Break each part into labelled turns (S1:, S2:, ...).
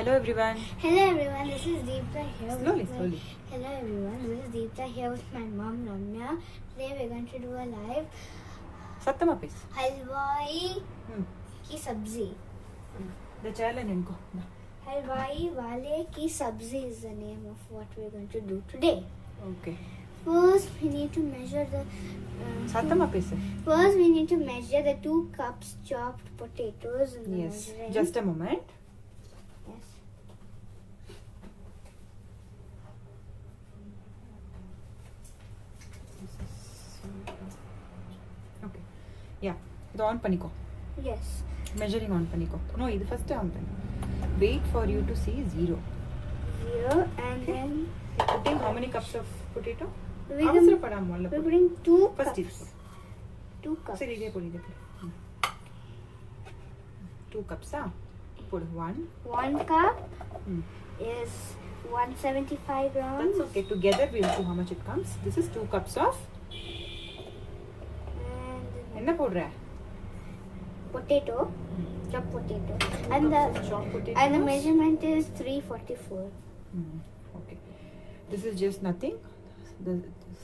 S1: Hello everyone.
S2: Hello everyone, this is Deepta here.
S1: Slowly.
S2: Hello everyone, this is Deepta here with my mom Ramya. Today we're going to do a live
S1: Sattama please.
S2: Halwai ki Sabzi.
S1: The challenge inko.
S2: Halwai wale ki Sabzi is the name of what we're going to do today.
S1: Okay.
S2: First we need to measure the
S1: Sattama please.
S2: First we need to measure the 2 cups chopped potatoes in the measuring.
S1: Just a moment.
S2: Yes.
S1: Okay. Yeah. Idu on paniko.
S2: Yes.
S1: Measuring on paniko. No, idu first on paniko. Wait for you to see 0.
S2: 0 and then
S1: You're putting how many cups of potato?
S2: we're putting 2
S1: First
S2: cups. 2 cups.
S1: Sir, ide put. 2 cups, put 1.
S2: 1 cup is 175 grams.
S1: That's okay. Together we'll see how much it comes. This is 2 cups of.
S2: And
S1: Enna podra?
S2: potato, chopped potato. And the measurement is 344.
S1: Okay. This is just nothing.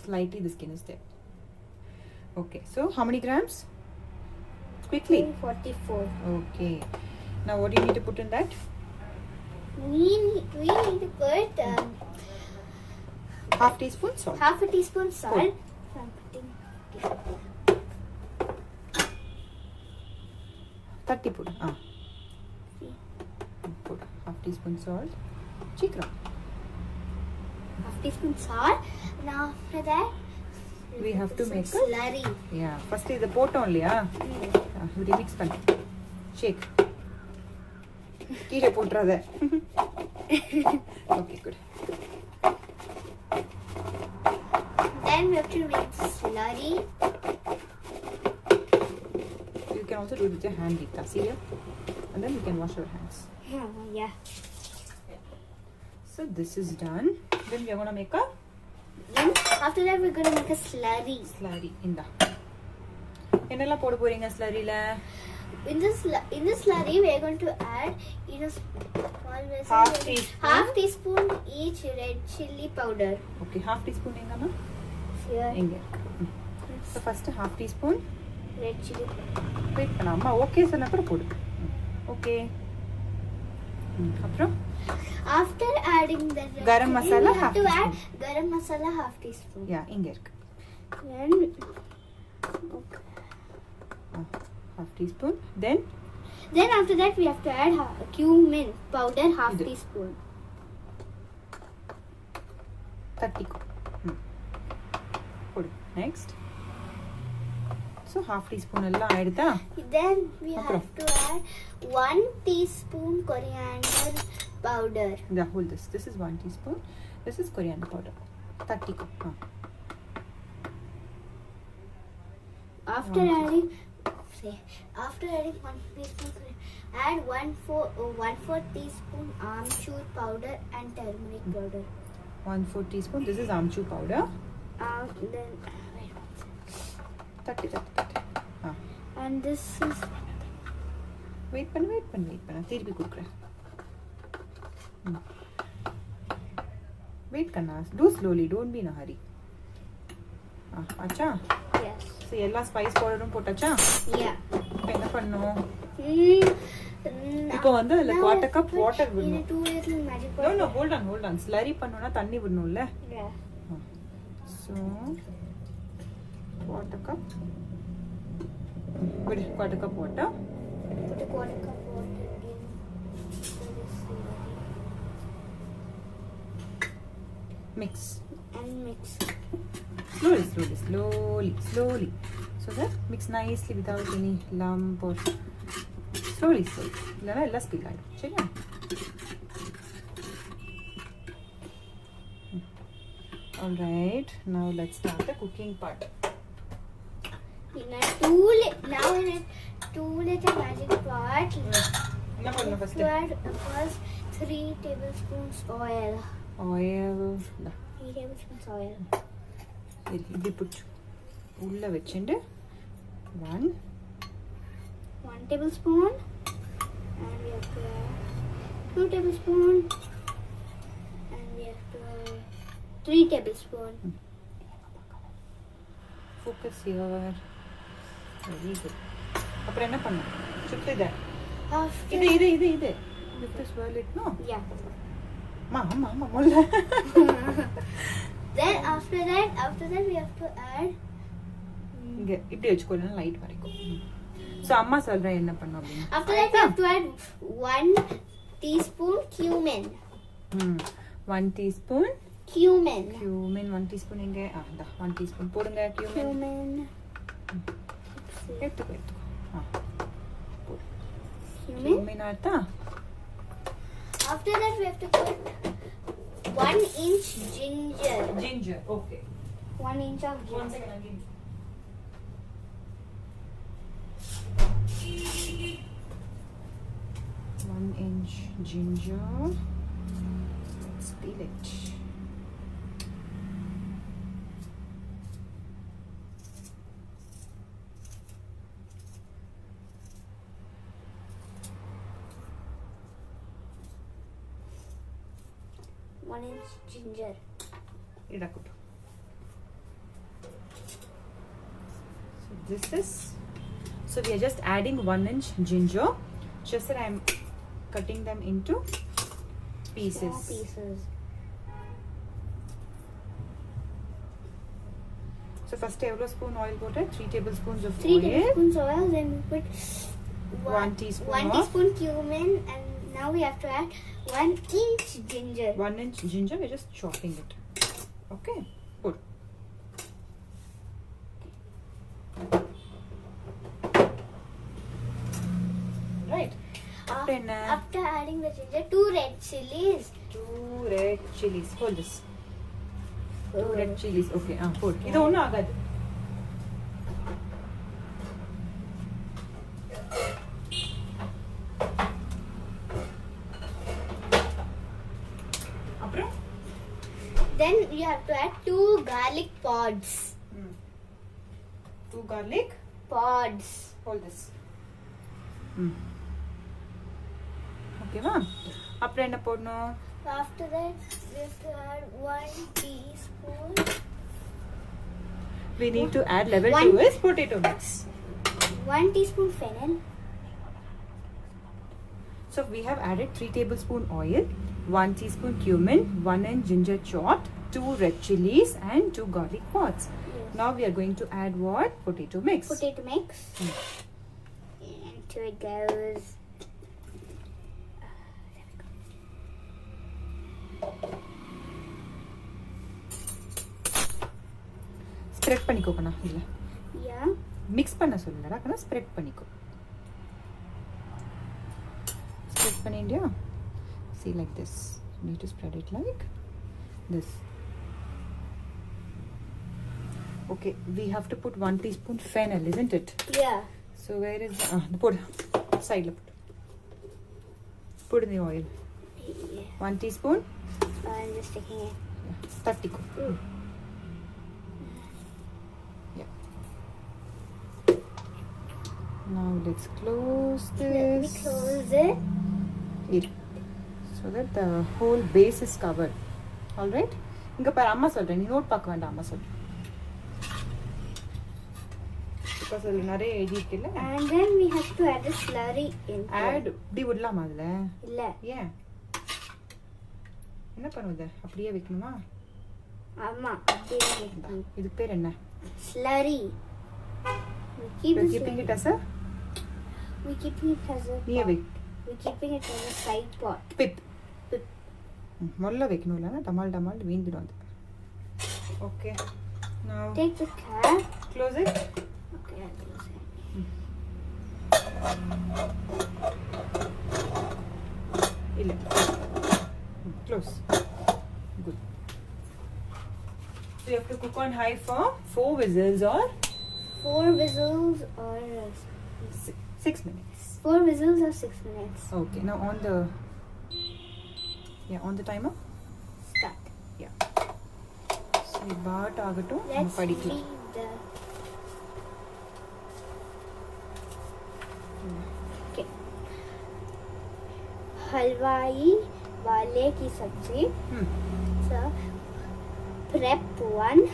S1: Slightly the skin is there. Okay. So how many grams? Quickly.
S2: 344.
S1: Okay. Now what do you need to put in that?
S2: We need to put
S1: Half teaspoon salt.
S2: half a teaspoon salt.
S1: Put.
S2: So I'm putting
S1: 30 put. Put half teaspoon salt. Chikra.
S2: half teaspoon salt. Now after that
S1: We have to make a
S2: slurry.
S1: Yeah. First is the pot only. Remix pan. Shake. Kire potrada. Okay, good.
S2: Then we have to make the slurry.
S1: You can also do it with your hand, Deepta. See here? And then you can wash your hands.
S2: Yeah.
S1: So this is done. Then we are gonna make a
S2: Then after that we're gonna make a slurry.
S1: slurry. Inda. Enella podu poringa slurry la?
S2: In this slurry we're going to add small vessel, half teaspoon each red chili powder.
S1: Okay, half teaspoon engama?
S2: Here.
S1: Inge. So first half teaspoon.
S2: Red chili powder.
S1: Wait panna amma okay sonna apra podu. Okay. Apra
S2: After adding the red
S1: garam
S2: chili,
S1: masala
S2: we
S1: half
S2: have to
S1: teaspoon.
S2: add garam masala half teaspoon.
S1: Yeah, inge irukku.
S2: Then okay.
S1: Half teaspoon. Then
S2: After that we have to add cumin powder half
S1: Idu.
S2: teaspoon.
S1: 30. Podu. Next. So half teaspoon ella aidta.
S2: Then we
S1: Apro.
S2: have to add 1 teaspoon coriander powder.
S1: Yeah, hold this. This is 1 teaspoon. This is coriander powder. 30.
S2: After adding 1 teaspoon, add 1/4 teaspoon amchur powder and turmeric powder.
S1: 1/4 teaspoon. This is amchur powder.
S2: Then
S1: 30.
S2: and this is
S1: Wait panna. Thirpi kudukren. Wait kanna. Do slowly. Don't be in a hurry. Acha.
S2: yes.
S1: So ella spice powder potacha.
S2: Yeah.
S1: Enna pannu?
S2: Now
S1: இப்போ வந்து அதுல 1/4 cup water
S2: in
S1: விடணும்.
S2: 2 little magic
S1: No,
S2: powder.
S1: hold on. Slurry பண்ணனும்னா தண்ணி விடணும்ல.
S2: Yeah.
S1: So 1/4 cup. With 1/4 cup water.
S2: Put a 1/4 cup water in this slurry.
S1: Mix.
S2: And mix.
S1: Slowly. So that mix nicely without any lump or slowly. இல்லனா எல்லாம் spill ஆயிடும். சரியா? All right. Now let's start the cooking part.
S2: In a 2 liter magic pot,
S1: என்ன பண்ணணும் first?
S2: to add first 3 tablespoons oil.
S1: Oil.
S2: 3 tablespoons oil.
S1: சரி இப்படி புட்டு உள்ள வச்சுட்டு 1
S2: tablespoon and we have to 2 tablespoons. And we have to add 3 tablespoons.
S1: Focus here. Very good. அப்புறம் என்ன பண்ணு? சுத்து இத. இது. With this swirl it, no?
S2: Yeah.
S1: Mama, molla.
S2: Then after that we have to add.
S1: இங்க இப்படி வெச்சுக்கோங்க light வரைக்கும். So அம்மா சொல்றேன் என்ன பண்ணனும் அப்படி.
S2: After that we have to add 1 teaspoon cumin.
S1: 1 teaspoon
S2: cumin.
S1: 1 teaspoon இங்க 1 teaspoon போடுங்க cumin. எடுத்துக்கோ. cumin atta.
S2: After that we have to put 1 inch ginger.
S1: Okay.
S2: 1 inch of ginger.
S1: 1 second again. 1 inch ginger. Let's peel it.
S2: Ginger.
S1: So this is. So we are just adding 1 inch ginger. Just that I'm cutting them into pieces.
S2: Small pieces.
S1: So first tablespoon oil water, 3 tablespoons of
S2: 3
S1: oil.
S2: tablespoons oil. Then we put
S1: 1 teaspoon.
S2: 1 teaspoon cumin, and now we have to add 1 inch ginger.
S1: 1 inch ginger. We're just chopping it. Okay. Put. Right.
S2: After adding the ginger, 2 red chilies.
S1: 2 red chilies. Hold this. 2 red chilies. Okay. Put. Idu onnu agadu.
S2: Then you have to add 2 garlic pods.
S1: 2 garlic
S2: pods.
S1: Hold this. Okay, ma. Appo enna podnom?
S2: After that, we have to add 1 teaspoon.
S1: We need to add level 2 is potato mix.
S2: 1 teaspoon fennel.
S1: So we have added 3 tablespoon oil, 1 teaspoon cumin, 1 inch ginger chopped, 2 red chilies and 2 garlic pods. Yes. Now we are going to add what? Potato mix.
S2: Potato mix. Into it goes.
S1: Spread பண்ணிக்கோ கண்ணா இல்ல.
S2: Yeah.
S1: Mix பண்ண சொல்லலடா கண்ணா spread பண்ணிக்கோ. Spread பண்ணிண்டியா? See like this. You need to spread it like this. Okay, we have to put 1 teaspoon fennel, isn't it?
S2: Yeah.
S1: So where is put side la put in the oil. Yeah. 1 teaspoon.
S2: I'm just taking it.
S1: Yeah. Tattiko. Yeah. Now let's close this.
S2: Let me close it.
S1: Here. So that the whole base is covered. All right? Inga par amma solren nee note paaka venda amma solren. Because adhu nare edikilla.
S2: And then we have to add a slurry in.
S1: Add di vidlama adula?
S2: Illa.
S1: Yeah. என்ன பண்ணுது அப்படியே வைக்கணுமா?
S2: ஆமா அப்படியே வைக்கணும்.
S1: இது பேர் என்ன?
S2: Slurry.
S1: We're keeping it as a near week.
S2: We're keeping it as a side pot.
S1: Pip. ಮೊಲ್ಲ வைக்கணும் இல்லனா டமால் டமால் வீந்திடும் அது. Okay. Now
S2: take the cap.
S1: Close it.
S2: Okay, I'll close it.
S1: ಇಲ್ಲ. Close. Good. So you have to cook on high for 4 whistles or
S2: 4 whistles or
S1: 6 minutes.
S2: 4 whistles or 6 minutes.
S1: Okay. Now on the on the timer.
S2: Start.
S1: Yeah. So baat agato
S2: Let's
S1: padikla.
S2: read the. Okay. Halwai wale ki sabzi. So prep 1.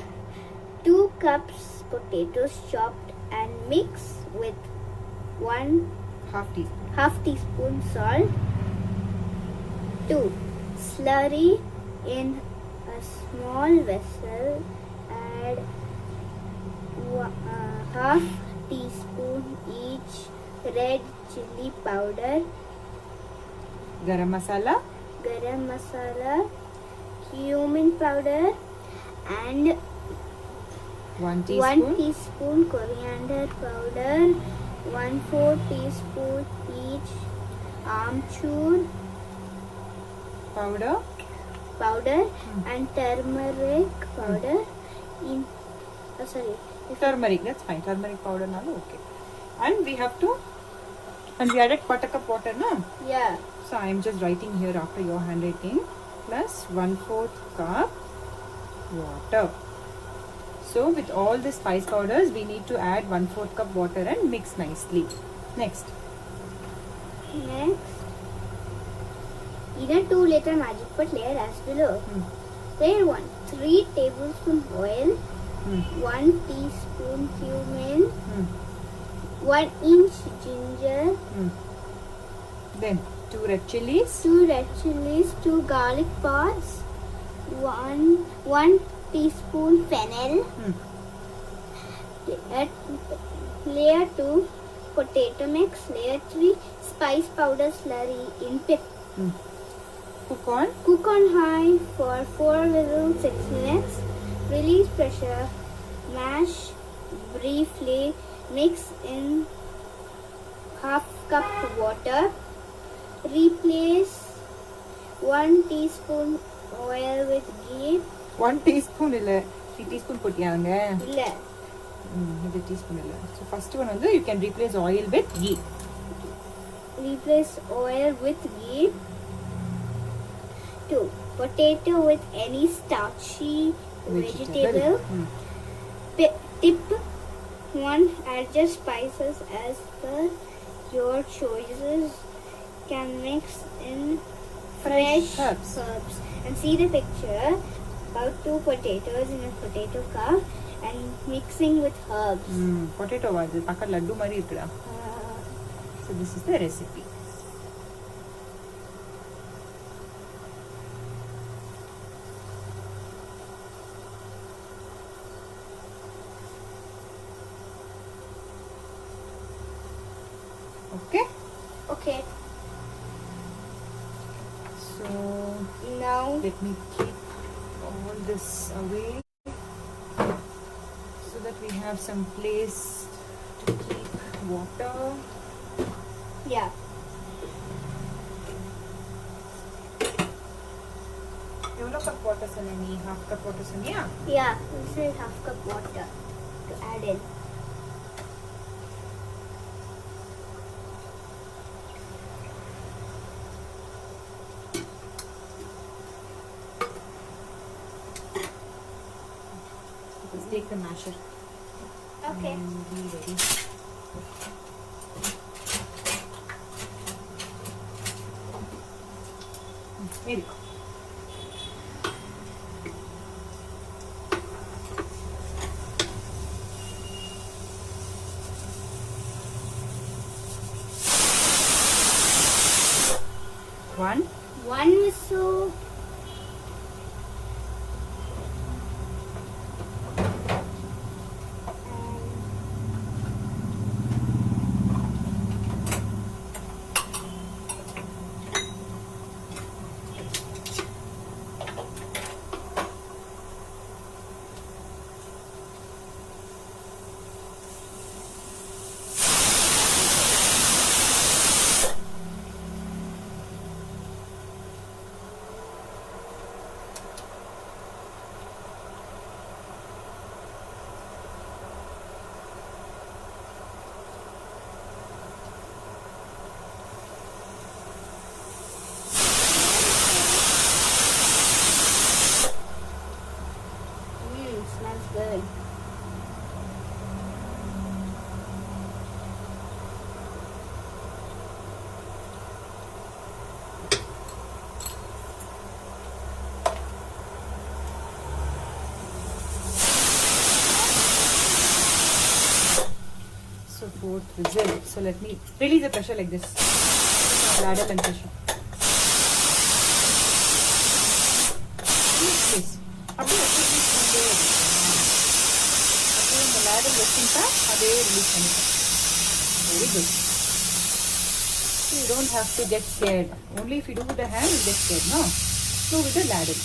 S2: 2 cups potatoes chopped and mix with 1 half teaspoon salt. 2. Slurry in a small vessel. Add half teaspoon each red chili powder,
S1: garam masala,
S2: cumin powder, and
S1: 1
S2: 1
S1: teaspoon,
S2: teaspoon coriander powder, 1/4 teaspoon each amchur powder and turmeric powder.
S1: Turmeric, that's fine. Turmeric powder now, okay. And we added 1/4 cup water, no?
S2: Yeah.
S1: So I am just writing here after your handwriting. Plus 1/4 cup water. So with all the spice powders, we need to add 1/4 cup water and mix nicely. Next. In a 2-liter magic pot, layer as below. Layer 1. 3 tablespoon oil. 1 teaspoon cumin. 1 inch ginger. Then 2 red chilies. 2 garlic pods. 1 teaspoon fennel. Layer 2 potato mix. Layer 3 spice powder slurry in pip. Cook on high for 4 whistles 6 minutes. Release pressure. Mash briefly. Mix in half cup water. Replace 1 teaspoon oil with ghee. 1 teaspoon illa 3 teaspoon pottiyanga illa this teaspoon illa. So first one you can replace oil with ghee. Ghee. 2. Potato with any starchy vegetable. Tip 1. Adjust spices as per your choices. Can mix in fresh herbs. And see the picture. About 2 potatoes in a potato cup and mixing with herbs. Potato was pakka laddu mari irukda. So this is the recipe. Okay. So now let me keep all this away so that we have some place to keep water. Yeah. Cup water sanani, half cup water saniya? Yeah, this is half cup water to add in. Let's take the masher. Okay. And be ready. Here you go. One whistle.
S3: 4th whistle. So let me release the pressure like this. Ladle and pressure. Please. Appdi release pannide. Appdi the ladle vestinga ade release pannida. Very good. So you don't have to get scared. Only if you do with the hand, you get scared. No. So with the ladle.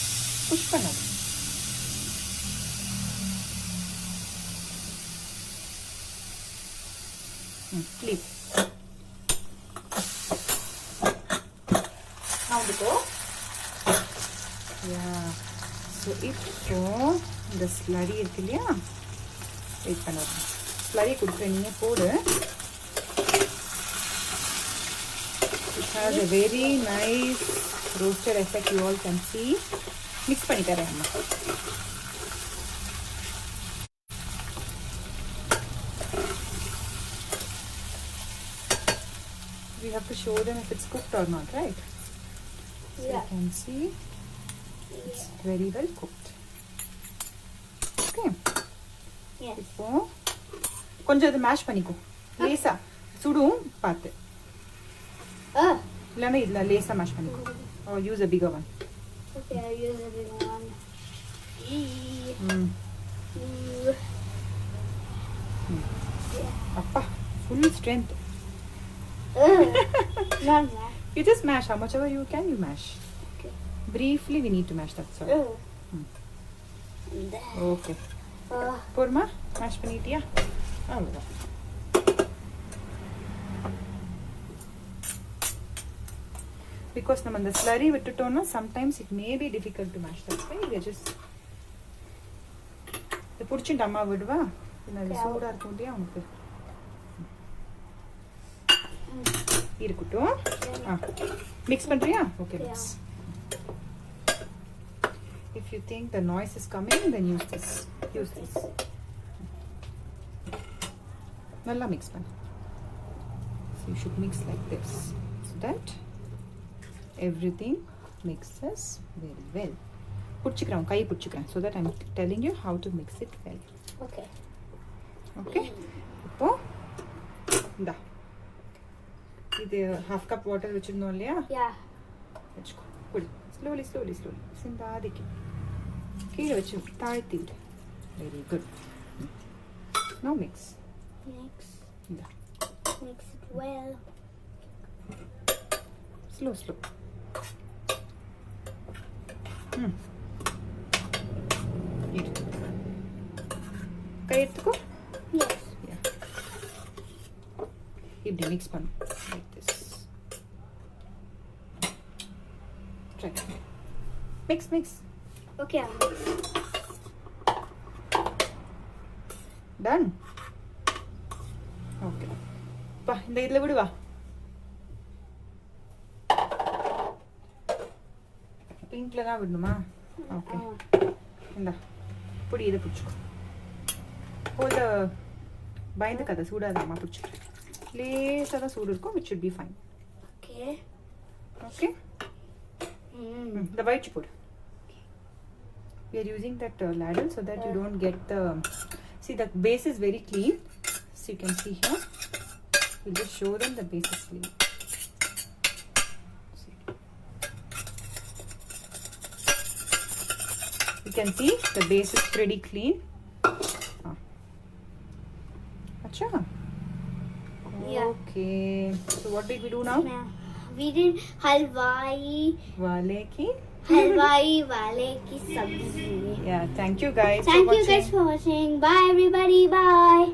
S3: Push pannadu. Flip. Now the go. Yeah. So இப்போ இந்த slurry இருக்கு இல்லையா? Wait பண்ணுங்க. Slurry குடுக்குறேன் நீங்க போடு. It has a very nice roasted effect, you all can see. Mix பண்ணி தரேன் அம்மா. We have to show them if it's cooked or not, right? So you can see it's very well cooked. Okay.
S1: Yes.
S3: இப்போ கொஞ்சம் இது mash பண்ணிக்கோ. லேசா சுடும் பாத்து. இல்லனா இல்ல லேசா மேஷ் பண்ணிக்கோ. Or use a bigger one.
S1: Okay, I'll use a bigger one.
S3: Appa, full strength.
S1: Not that.
S3: You just mash how much ever you can, you mash.
S1: Okay.
S3: Briefly we need to mash, that's all. Okay. Porma, mash பண்ணிட்டியா? அவ்வளவுதான். Because நம்ம அந்த slurry விட்டுட்டோம்னா sometimes it may be difficult to mash. That's why we just இது புடிச்சிட்டு அம்மா விடுவா. இது சூடா இருக்கும் இல்லையா உனக்கு? இருக்கட்டும். Mix பண்றியா? Okay, mix. If you think the noise is coming, then use this. Use this. நல்லா mix பண்ணு. So you should mix like this, so that everything mixes very well. புடிச்சுக்கிறேன், guy புடிச்சுக்கிறேன், so that I'm telling you how to mix it well.
S1: Okay.
S3: Okay. இப்போ இந்தா இது half cup water வச்சிருந்தோம் இல்லையா?
S1: Yeah.
S3: வச்சுக்கோ. குடி. Slowly, slowly, slowly. சிந்தாதிக்கு. கீழே வச்சு தாழ்த்தி விடு. Very good. Now mix.
S1: Mix.
S3: இந்தா.
S1: Mix it well.
S3: Slow, slow. இரு. கை எடுத்துக்கோ.
S1: Yes.
S3: Yeah. இப்படி mix பண்ணு. Like this. Try. Mix, mix.
S1: Okay, I'll mix.
S3: Done. Okay. பா இந்த இதுல விடு வா. பிங்க்ல தான் விடணுமா? ஓகே. இந்தா. புடி இத புடிச்சுக்கோ. போத பயந்துக்காத சூடாதாமா புடிச்சுக்கோ. லேசா தான் சூடு இருக்கும், which should be fine.
S1: Okay.
S3: Okay? The white you put. We are using that ladle so that you don't get the... See, the base is very clean. So you can see here. We'll just show them the base is clean. See. You can see the base is pretty clean. Acha.
S1: Yeah.
S3: Okay. So what did we do now?
S1: We did halwai.
S3: Wale ki.
S1: Halwai wale ki sabzi.
S3: Yeah. Thank you guys.
S1: Thank you guys for watching. Bye everybody. Bye.